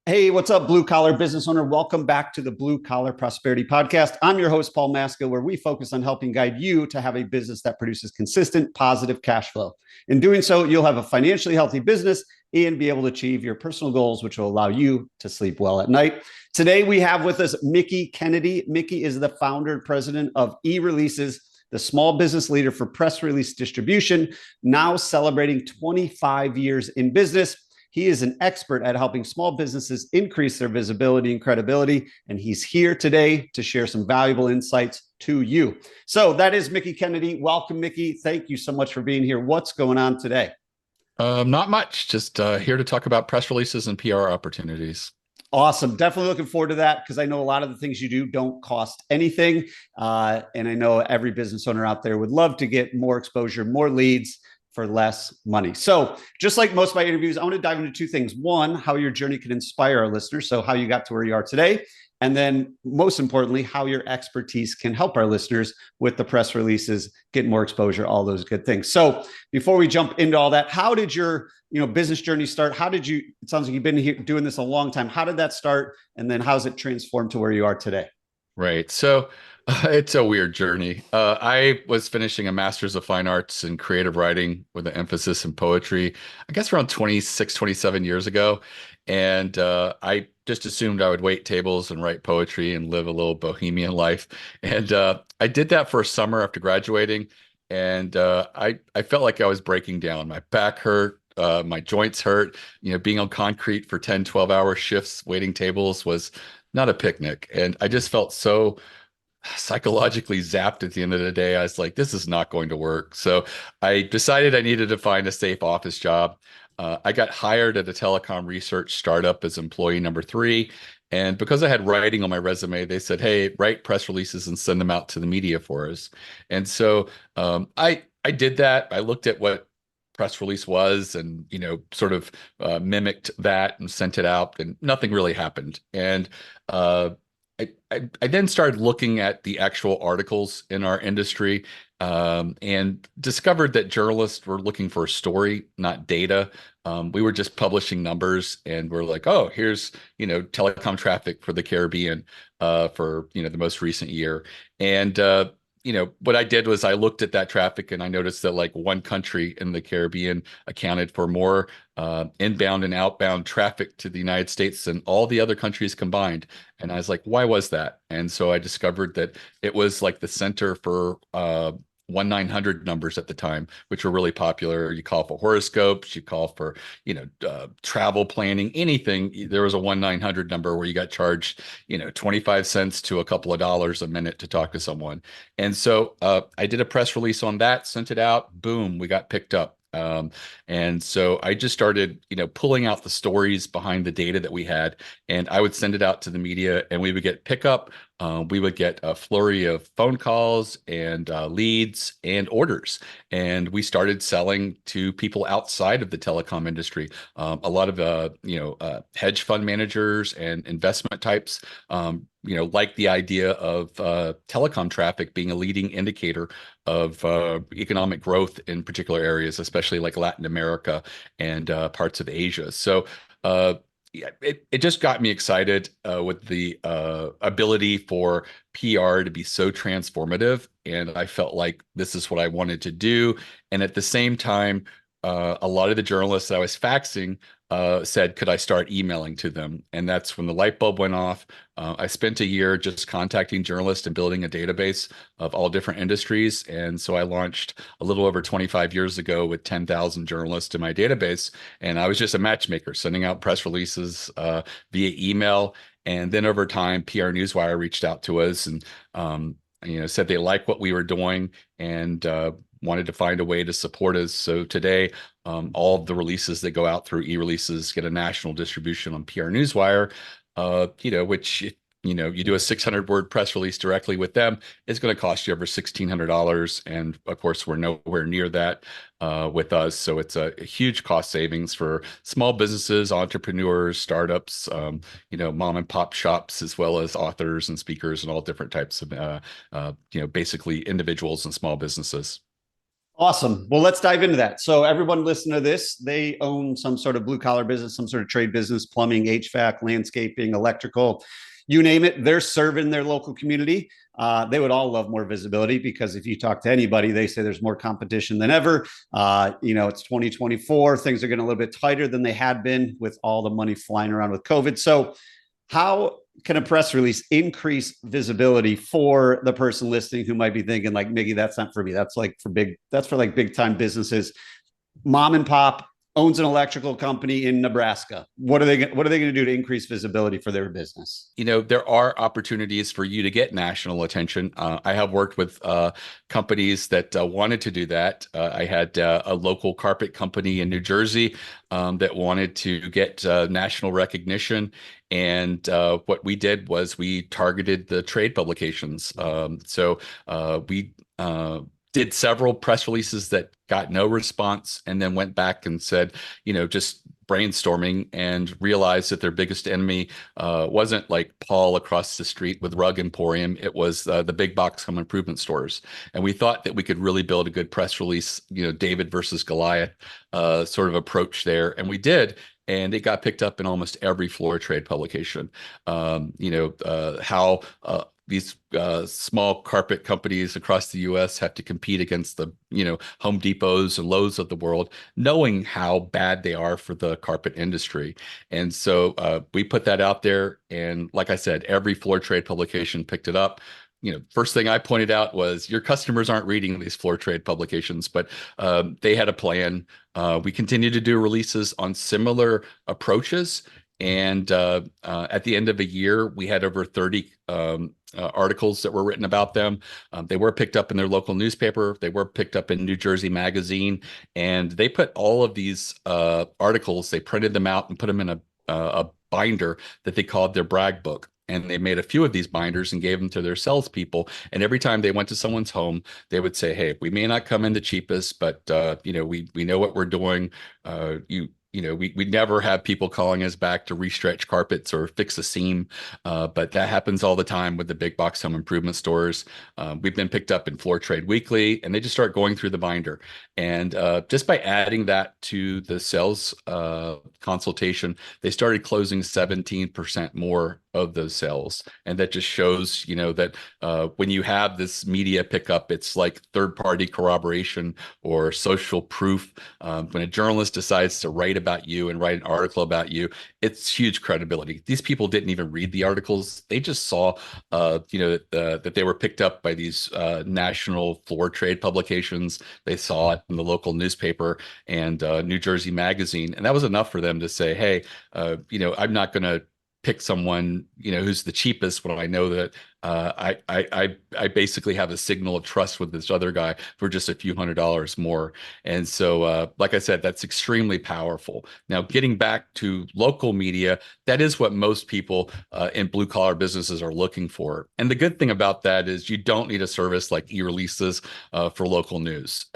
Hey, what's up, blue collar business owner? Welcome back to the Blue Collar Prosperity Podcast. I'm your host, Paul Masco, where we focus on helping guide you to have a business that produces consistent, positive cash flow. In doing so, you'll have a financially healthy business and be able to achieve your personal goals, which will allow you to sleep well at night. Today, we have with us Mickie Kennedy. Mickie is the founder and president of eReleases, the small business leader for press release distribution, now celebrating 25 years in business. He is an expert at helping small businesses increase their visibility and credibility, and he's here today to share some valuable insights to you. So that is Mickie Kennedy. Welcome, Mickie. Thank you so much for being here. What's going on today? Not much. Just here to talk about press releases and PR opportunities. Awesome. Definitely looking forward to that because I know a lot of the things you do don't cost anything. And I know every business owner out there would love to get more exposure, more leads for less money. So just like most of my interviews, I want to dive into two things. One, how your journey can inspire our listeners. So how you got to where you are today. And then most importantly, how your expertise can help our listeners with the press releases, get more exposure, all those good things. So before we jump into all that, how did your business journey start? How did you, it sounds like you've been here doing this a long time. How did that start? And then how's it transformed to where you are today? Right. So it's a weird journey. I was finishing a master's of fine arts in creative writing with an emphasis in poetry, I guess around 26, 27 years ago. And I just assumed I would wait tables and write poetry and live a little bohemian life. And I did that for a summer after graduating. And I felt like I was breaking down. My back hurt. My joints hurt. Being on concrete for 10, 12-hour shifts, waiting tables was not a picnic. And I just felt so psychologically zapped at the end of the day. I was like, this is not going to work. So I decided I needed to find a safe office job. I got hired at a telecom research startup as employee number three. And because I had writing on my resume, they said, hey, write press releases and send them out to the media for us. And so I did that. I looked at what press release was and sort of mimicked that and sent it out, and nothing really happened. And uh, I then started looking at the actual articles in our industry, and discovered that journalists were looking for a story, not data. We were just publishing numbers, and we're like, oh, here's telecom traffic for the Caribbean for the most recent year. And what I did was I looked at that traffic and I noticed that like one country in the Caribbean accounted for more inbound and outbound traffic to the United States than all the other countries combined. And I was like, why was that? And so I discovered that it was like the center for 1-900 numbers at the time, which were really popular. You call for horoscopes, you call for, travel planning, anything. There was a 1-900 number where you got charged, 25 cents to a couple of dollars a minute to talk to someone. And so I did a press release on that, sent it out, boom, we got picked up. And so I just started, pulling out the stories behind the data that we had, and I would send it out to the media, and we would get pickup. We would get a flurry of phone calls and leads and orders. And we started selling to people outside of the telecom industry. A lot of, hedge fund managers and investment types, like the idea of telecom traffic being a leading indicator of economic growth in particular areas, especially like Latin America and parts of Asia. So, yeah, it just got me excited with the ability for PR to be so transformative. And I felt like this is what I wanted to do. And at the same time, a lot of the journalists that I was faxing said, could I start emailing to them? And that's when the light bulb went off. I spent a year just contacting journalists and building a database of all different industries. And so I launched a little over 25 years ago with 10,000 journalists in my database. And I was just a matchmaker, sending out press releases via email. And then over time, PR Newswire reached out to us and said they liked what we were doing and wanted to find a way to support us. So today, all of the releases that go out through eReleases get a national distribution on PR Newswire, which, you do a 600-word press release directly with them, it's going to cost you over $1,600. And of course, we're nowhere near that with us. So it's a huge cost savings for small businesses, entrepreneurs, startups, mom and pop shops, as well as authors and speakers and all different types of, basically individuals and small businesses. Awesome. Well, let's dive into that. So, everyone listening to this, they own some sort of blue collar business, some sort of trade business, plumbing, HVAC, landscaping, electrical, you name it. They're serving their local community. They would all love more visibility because if you talk to anybody, they say there's more competition than ever. It's 2024. Things are getting a little bit tighter than they had been with all the money flying around with COVID. So, how can a press release increase visibility for the person listening who might be thinking like, Miggy, that's not for me. That's for like big time businesses. Mom and pop owns an electrical company in Nebraska. What are they going to do to increase visibility for their business? There are opportunities for you to get national attention. I have worked with companies that wanted to do that. I had a local carpet company in New Jersey that wanted to get national recognition. And what we did was we targeted the trade publications. We did several press releases that got no response and then went back and said, just brainstorming and realized that their biggest enemy wasn't like Paul across the street with Rug Emporium. It was the big box home improvement stores. And we thought that we could really build a good press release, David versus Goliath sort of approach there. And we did. And it got picked up in almost every floor trade publication. How these small carpet companies across the U.S. have to compete against the, Home Depots and Lowe's of the world, knowing how bad they are for the carpet industry. And so we put that out there. And like I said, every floor trade publication picked it up. First thing I pointed out was your customers aren't reading these floor trade publications, but they had a plan. We continue to do releases on similar approaches. And at the end of a year, we had over 30 articles that were written about them. They were picked up in their local newspaper. They were picked up in New Jersey Magazine. And they put all of these articles, they printed them out and put them in a binder that they called their brag book. And they made a few of these binders and gave them to their salespeople. And every time they went to someone's home, they would say, "Hey, we may not come in the cheapest, but we know what we're doing. We never have people calling us back to restretch carpets or fix a seam, but that happens all the time with the big box home improvement stores. We've been picked up in Floor Trade Weekly, and they just start going through the binder. And just by adding that to the sales consultation, they started closing 17% more of those sales. And that just shows, that when you have this media pickup, it's like third-party corroboration or social proof. When a journalist decides to write about you and write an article about you, it's huge credibility. These people didn't even read the articles. They just saw, that they were picked up by these national floor trade publications. They saw it in the local newspaper and New Jersey Magazine. And that was enough for them to say, hey, I'm not going to pick someone, who's the cheapest when I know that I basically have a signal of trust with this other guy for just a few $100s more. And so, like I said, that's extremely powerful. Now, getting back to local media, that is what most people in blue collar businesses are looking for. And the good thing about that is you don't need a service like eReleases for local news.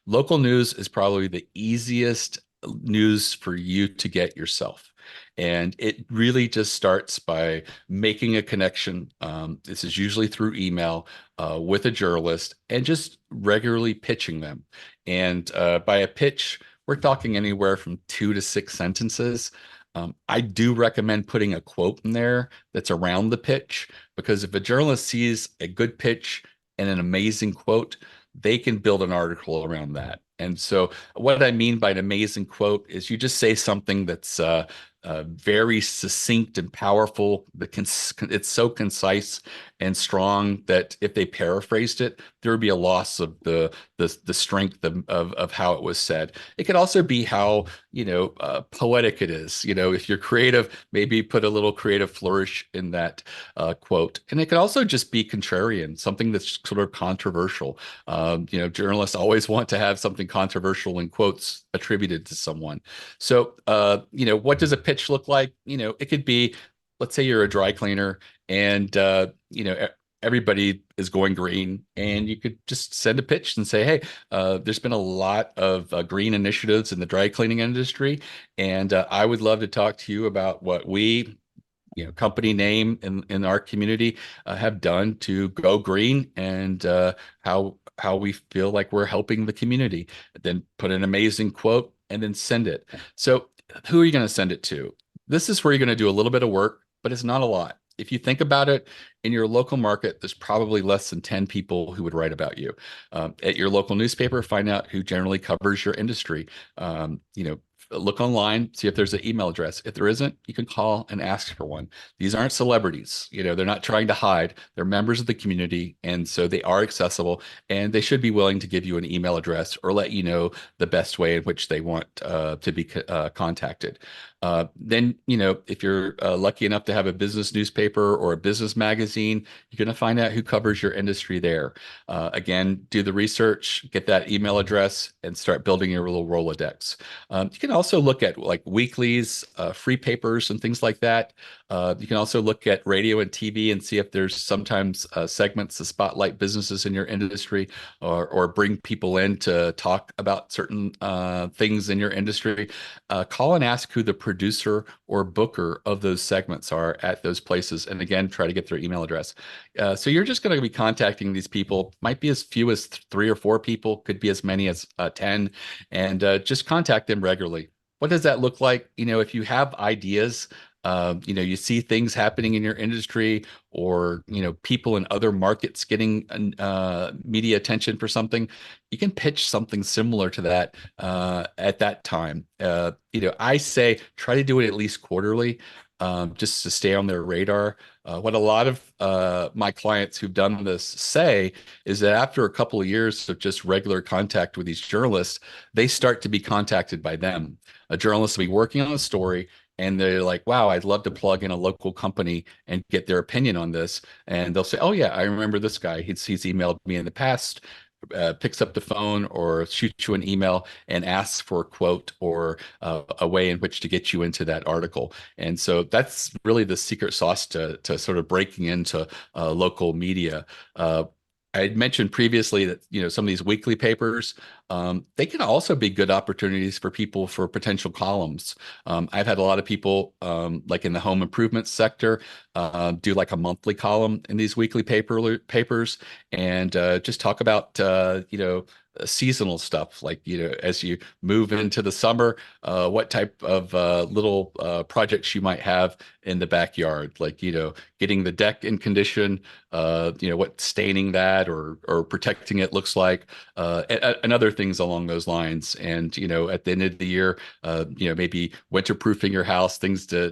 Local news is probably the easiest news for you to get yourself. And it really just starts by making a connection. This is usually through email with a journalist and just regularly pitching them. And by a pitch, we're talking anywhere from 2 to 6 sentences. I do recommend putting a quote in there that's around the pitch, because if a journalist sees a good pitch and an amazing quote, they can build an article around that. And so what I mean by an amazing quote is you just say something that's very succinct and powerful. It's so concise and strong that if they paraphrased it, there would be a loss of the strength of how it was said. It could also be how poetic it is. If you're creative, maybe put a little creative flourish in that quote. And it could also just be contrarian, something that's sort of controversial. Journalists always want to have something controversial in quotes attributed to someone. So, what does a pitch look like? It could be, let's say you're a dry cleaner and, everybody is going green, and you could just send a pitch and say, hey, there's been a lot of green initiatives in the dry cleaning industry. And I would love to talk to you about what we, company name in our community have done to go green, and how how we feel like we're helping the community. Then put an amazing quote and then send it. So who are you going to send it to? This is where you're going to do a little bit of work, but it's not a lot. If you think about it, in your local market, there's probably less than 10 people who would write about you. At your local newspaper, find out who generally covers your industry. Look online, see if there's an email address. If there isn't, you can call and ask for one. These aren't celebrities. They're not trying to hide. They're members of the community, and so they are accessible, and they should be willing to give you an email address or let you know the best way in which they want to be contacted. Then, if you're lucky enough to have a business newspaper or a business magazine, you're going to find out who covers your industry there. Again, do the research, get that email address, and start building your little Rolodex. You can also look at like weeklies, free papers, and things like that. You can also look at radio and TV and see if there's sometimes segments to spotlight businesses in your industry, or bring people in to talk about certain things in your industry. Call and ask who the producer or booker of those segments are at those places. And again, try to get their email address. So you're just going to be contacting these people. Might be as few as 3 or 4 people, could be as many as 10, and just contact them regularly. What does that look like? If you have ideas, you see things happening in your industry, or people in other markets getting media attention for something, you can pitch something similar to that at that time. I say try to do it at least quarterly, just to stay on their radar. What a lot of my clients who've done this say is that after a couple of years of just regular contact with these journalists, they start to be contacted by them. A journalist will be working on a story, and they're like, wow, I'd love to plug in a local company and get their opinion on this. And they'll say, oh yeah, I remember this guy. He's emailed me in the past. Picks up the phone or shoots you an email and asks for a quote or a way in which to get you into that article. And so that's really the secret sauce to sort of breaking into local media. I had mentioned previously that some of these weekly papers, they can also be good opportunities for people for potential columns. I've had a lot of people, like in the home improvement sector, do like a monthly column in these weekly papers, and just talk about seasonal stuff, like as you move into the summer, what type of little projects you might have in the backyard, like getting the deck in condition, what staining that or protecting it looks like, and other things along those lines. And at the end of the year, maybe winterproofing your house, things to a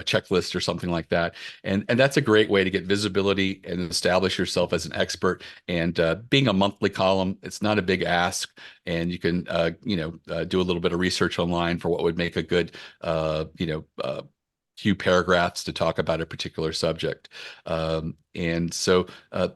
checklist or something like that. And that's a great way to get visibility and establish yourself as an expert. And being a monthly column, it's not a big ask, and you can do a little bit of research online for what would make a good few paragraphs to talk about a particular subject. And so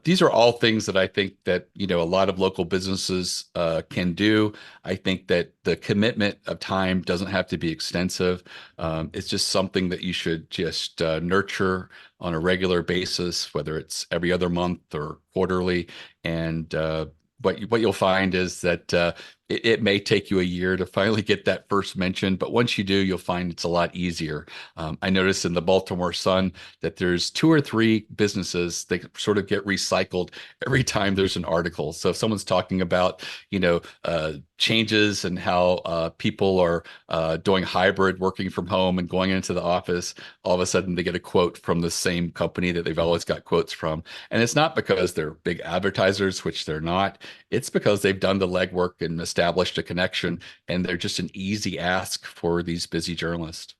these are all things that I think that a lot of local businesses can do. I think that the commitment of time doesn't have to be extensive. It's just something that you should just nurture on a regular basis, whether it's every other month or quarterly. And what you'll find is that it may take you a year to finally get that first mention, but once you do, you'll find it's a lot easier. I noticed in the Baltimore Sun that there's 2 or 3 businesses that sort of get recycled every time there's an article. So if someone's talking about, changes and how people are doing hybrid, working from home and going into the office, all of a sudden they get a quote from the same company that they've always got quotes from. And it's not because they're big advertisers, which they're not. It's because they've done the legwork and established a connection, and they're just an easy ask for these busy journalists.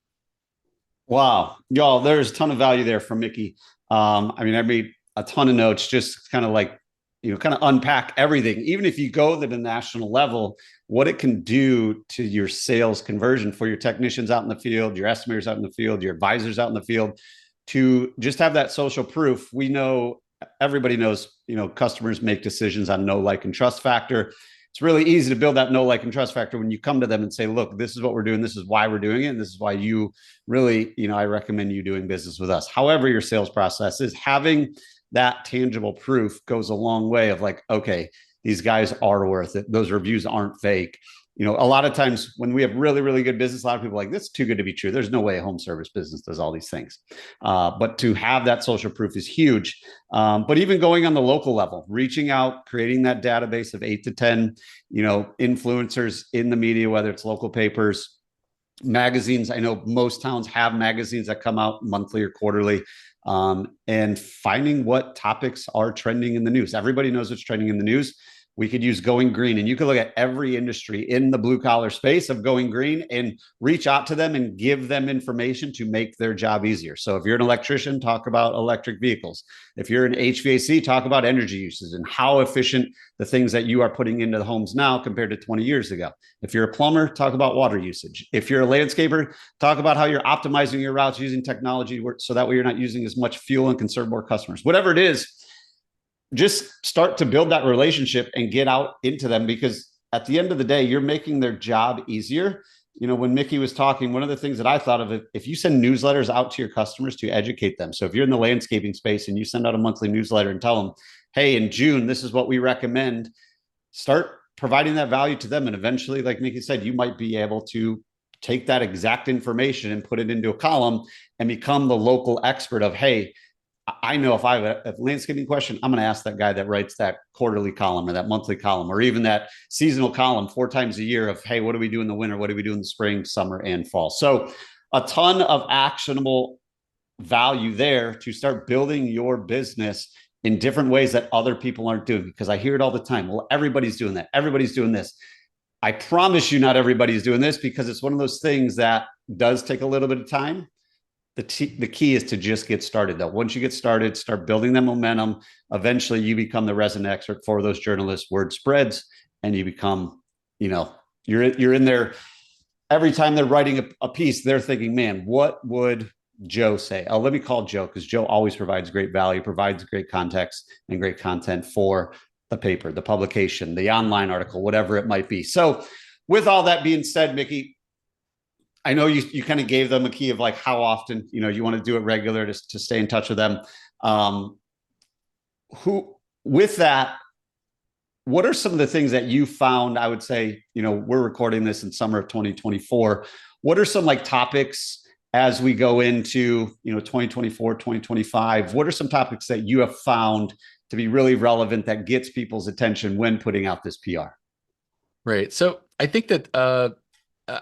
Wow, y'all, there's a ton of value there from Mickie. I made a ton of notes, just kind of like, kind of unpack everything. Even if you go to the national level, what it can do to your sales conversion for your technicians out in the field, your estimators out in the field, your advisors out in the field, to just have that social proof. We know, everybody knows, customers make decisions on know, like, and trust factor. It's really easy to build that know, like, and trust factor when you come to them and say, look, this is what we're doing. This is why we're doing it. And this is why you really, I recommend you doing business with us. However, your sales process is, having that tangible proof goes a long way of like, okay, these guys are worth it. Those reviews aren't fake. A lot of times when we have really, really good business, a lot of people are like, this is too good to be true. There's no way a home service business does all these things. But to have that social proof is huge. But even going on the local level, reaching out, creating that database of 8 to 10, influencers in the media, whether it's local papers, magazines. I know most towns have magazines that come out monthly or quarterly, and finding what topics are trending in the news. Everybody knows what's trending in the news. We could use going green, and you could look at every industry in the blue collar space of going green and reach out to them and give them information to make their job easier. So if you're an electrician, talk about electric vehicles. If you're an HVAC, talk about energy uses and how efficient the things that you are putting into the homes now compared to 20 years ago. If you're a plumber, talk about water usage. If you're a landscaper, talk about how you're optimizing your routes using technology so that way you're not using as much fuel and can serve more customers. Whatever it is, just start to build that relationship and get out into them, because at the end of the day, you're making their job easier. When Mickie was talking, one of the things that I thought of, if you send newsletters out to your customers to educate them. So if you're in the landscaping space and you send out a monthly newsletter and tell them, hey, in June, this is what we recommend, start providing that value to them. And eventually, like Mickie said, you might be able to take that exact information and put it into a column and become the local expert of, hey, I know if I have a landscaping question, I'm going to ask that guy that writes that quarterly column or that monthly column or even that seasonal column 4 times a year of, hey, what do we do in the winter? What do we do in the spring, summer, and fall? So a ton of actionable value there to start building your business in different ways that other people aren't doing, because I hear it all the time. Well, everybody's doing that. Everybody's doing this. I promise you not everybody's doing this, because it's one of those things that does take a little bit of time. The key is to just get started, though. Once you get started, start building that momentum. Eventually, you become the resident expert for those journalists. Word spreads, and you become, you're in there. Every time they're writing a piece, they're thinking, man, what would Joe say? Oh, let me call Joe, because Joe always provides great value, provides great context and great content for the paper, the publication, the online article, whatever it might be. So with all that being said, Mickie, I know you kind of gave them a key of like how often, you want to do it regular to stay in touch with them. With that, what are some of the things that you found? I would say, we're recording this in summer of 2024. What are some like topics as we go into, 2024, 2025? What are some topics that you have found to be really relevant that gets people's attention when putting out this PR? Right. So I think that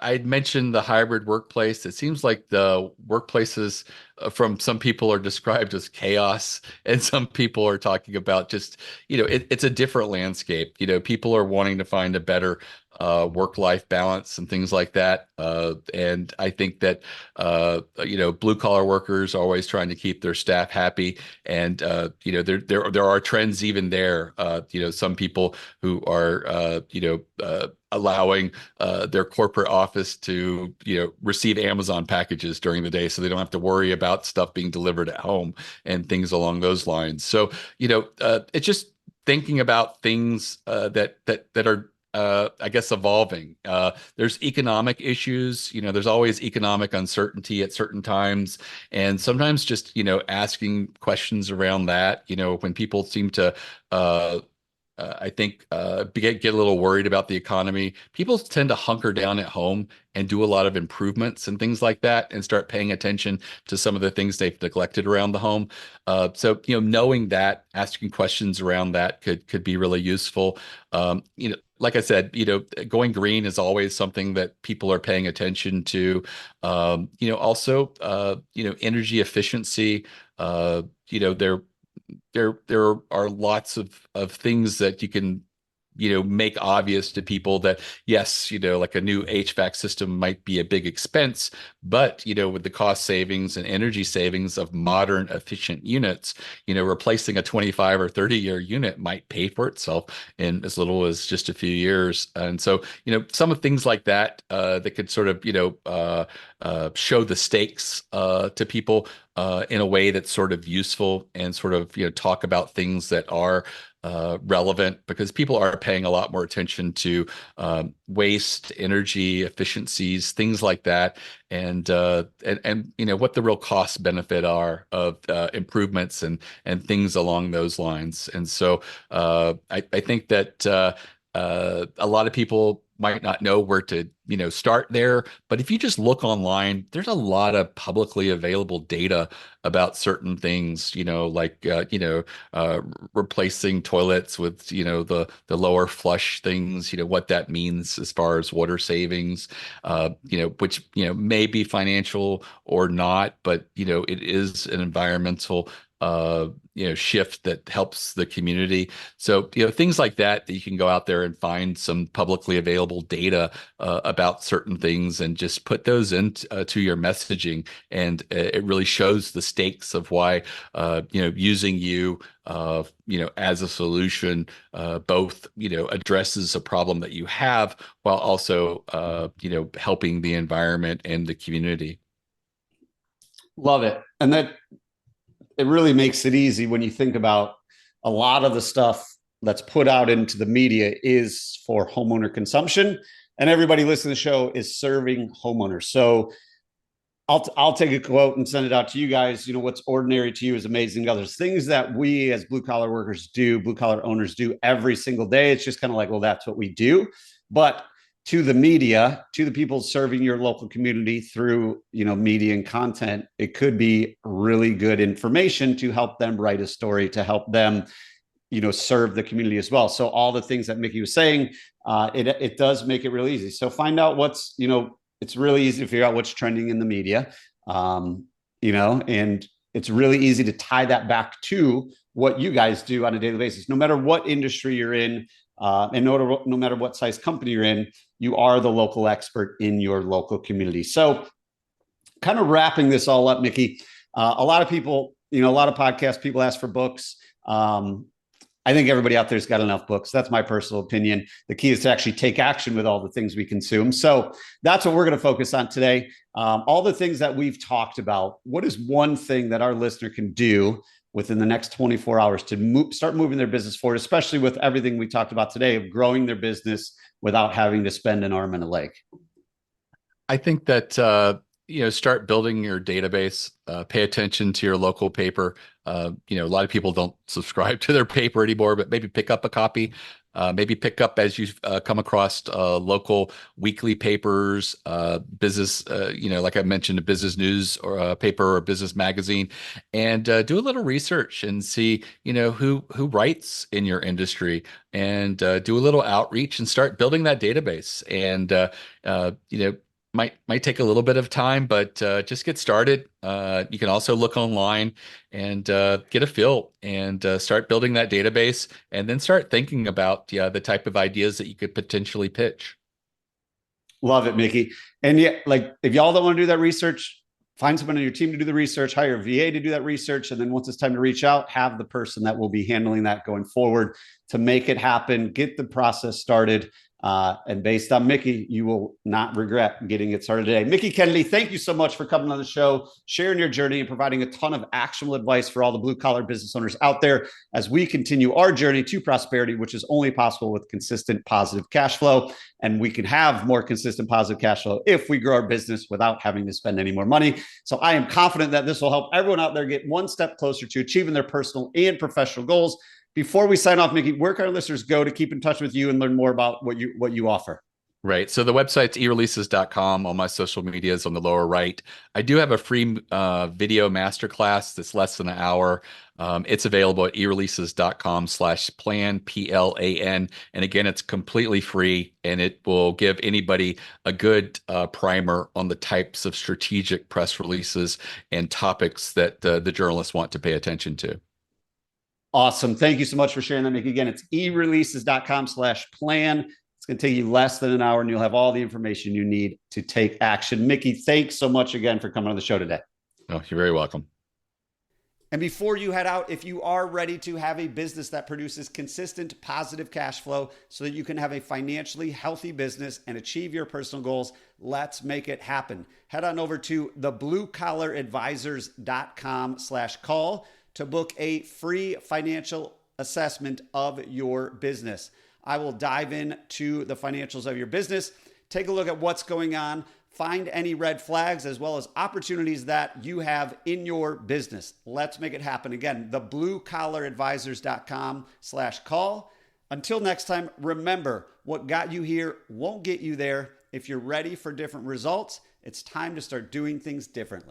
I'd mentioned the hybrid workplace. It seems like the workplaces from some people are described as chaos, and some people are talking about just, it's a different landscape. People are wanting to find a better work-life balance and things like that. And I think that, blue collar workers are always trying to keep their staff happy. And, there are trends even there. Some people who are, allowing their corporate office to, receive Amazon packages during the day so they don't have to worry about stuff being delivered at home and things along those lines. So, it's just thinking about things that are I guess evolving. There's economic issues. There's always economic uncertainty at certain times, and sometimes just asking questions around that. When people seem to I think get a little worried about the economy. People tend to hunker down at home and do a lot of improvements and things like that, and start paying attention to some of the things they've neglected around the home. So knowing that, asking questions around that could be really useful. Like I said, going green is always something that people are paying attention to. Also, energy efficiency. There are lots of things that you can make obvious to people that, yes, like a new HVAC system might be a big expense, but with the cost savings and energy savings of modern efficient units, replacing a 25 or 30-year unit might pay for itself in as little as just a few years. And so some of things like that that could sort of show the stakes to people in a way that's sort of useful, and sort of talk about things that are relevant, because people are paying a lot more attention to waste, energy efficiencies, things like that, and what the real cost benefit are of improvements and things along those lines. And so I think that A lot of people might not know where to, start there. But if you just look online, there's a lot of publicly available data about certain things, like replacing toilets with, the lower flush things, what that means as far as water savings, which, may be financial or not, but, it is an environmental shift that helps the community. So, things like that you can go out there and find some publicly available data about certain things and just put those into to your messaging. And it really shows the stakes of why, using as a solution, both, addresses a problem that you have while also, helping the environment and the community. Love it. And that it really makes it easy when you think about a lot of the stuff that's put out into the media is for homeowner consumption, and everybody listening to the show is serving homeowners. So I'll take a quote and send it out to you guys. What's ordinary to you is amazing to others. Things that we as blue collar workers do, blue collar owners do every single day. It's just kind of like, well, that's what we do. But to the media, to the people serving your local community through, media and content, it could be really good information to help them write a story, to help them, serve the community as well. So all the things that Mickie was saying, it does make it really easy. So find out what's, it's really easy to figure out what's trending in the media, and it's really easy to tie that back to what you guys do on a daily basis. No matter what industry you're in, and no matter what size company you're in, you are the local expert in your local community. So kind of wrapping this all up, Mickie, a lot of people, a lot of podcasts, people ask for books. I think everybody out there's got enough books. That's my personal opinion. The key is to actually take action with all the things we consume. So that's what we're going to focus on today. All the things that we've talked about. What is one thing that our listener can do within the next 24 hours to start moving their business forward, especially with everything we talked about today of growing their business without having to spend an arm and a leg? I think that start building your database. Pay attention to your local paper. A lot of people don't subscribe to their paper anymore, but maybe pick up a copy. Maybe pick up as you come across local weekly papers, business, like I mentioned, a business news or a paper or a business magazine, and do a little research and see, who writes in your industry, and do a little outreach and start building that database. And might take a little bit of time, but just get started. You can also look online and get a feel and start building that database, and then start thinking about the type of ideas that you could potentially pitch. Love it, Mickie. And yeah, like if y'all don't want to do that research, find someone on your team to do the research, hire a VA to do that research. And then once it's time to reach out, have the person that will be handling that going forward to make it happen, get the process started. And based on Mickie, you will not regret getting it started today. Mickie Kennedy, thank you so much for coming on the show, sharing your journey and providing a ton of actionable advice for all the blue collar business owners out there as we continue our journey to prosperity, which is only possible with consistent positive cash flow. And we can have more consistent positive cash flow if we grow our business without having to spend any more money. So I am confident that this will help everyone out there get one step closer to achieving their personal and professional goals. Before we sign off, Mickie, where can our listeners go to keep in touch with you and learn more about what you offer? Right. So the website's eReleases.com. All my social media is on the lower right. I do have a free video masterclass that's less than an hour. It's available at eReleases.com/plan, PLAN. And again, it's completely free, and it will give anybody a good primer on the types of strategic press releases and topics that the journalists want to pay attention to. Awesome. Thank you so much for sharing that, Mickie. Again, it's eReleases.com/plan. It's going to take you less than an hour, and you'll have all the information you need to take action. Mickie, thanks so much again for coming on the show today. Oh, you're very welcome. And before you head out, if you are ready to have a business that produces consistent positive cash flow so that you can have a financially healthy business and achieve your personal goals, let's make it happen. Head on over to thebluecollaradvisors.com/call to book a free financial assessment of your business. I will dive into the financials of your business, take a look at what's going on, find any red flags as well as opportunities that you have in your business. Let's make it happen. Again, thebluecollaradvisors.com/call. Until next time, remember, what got you here won't get you there. If you're ready for different results, it's time to start doing things differently.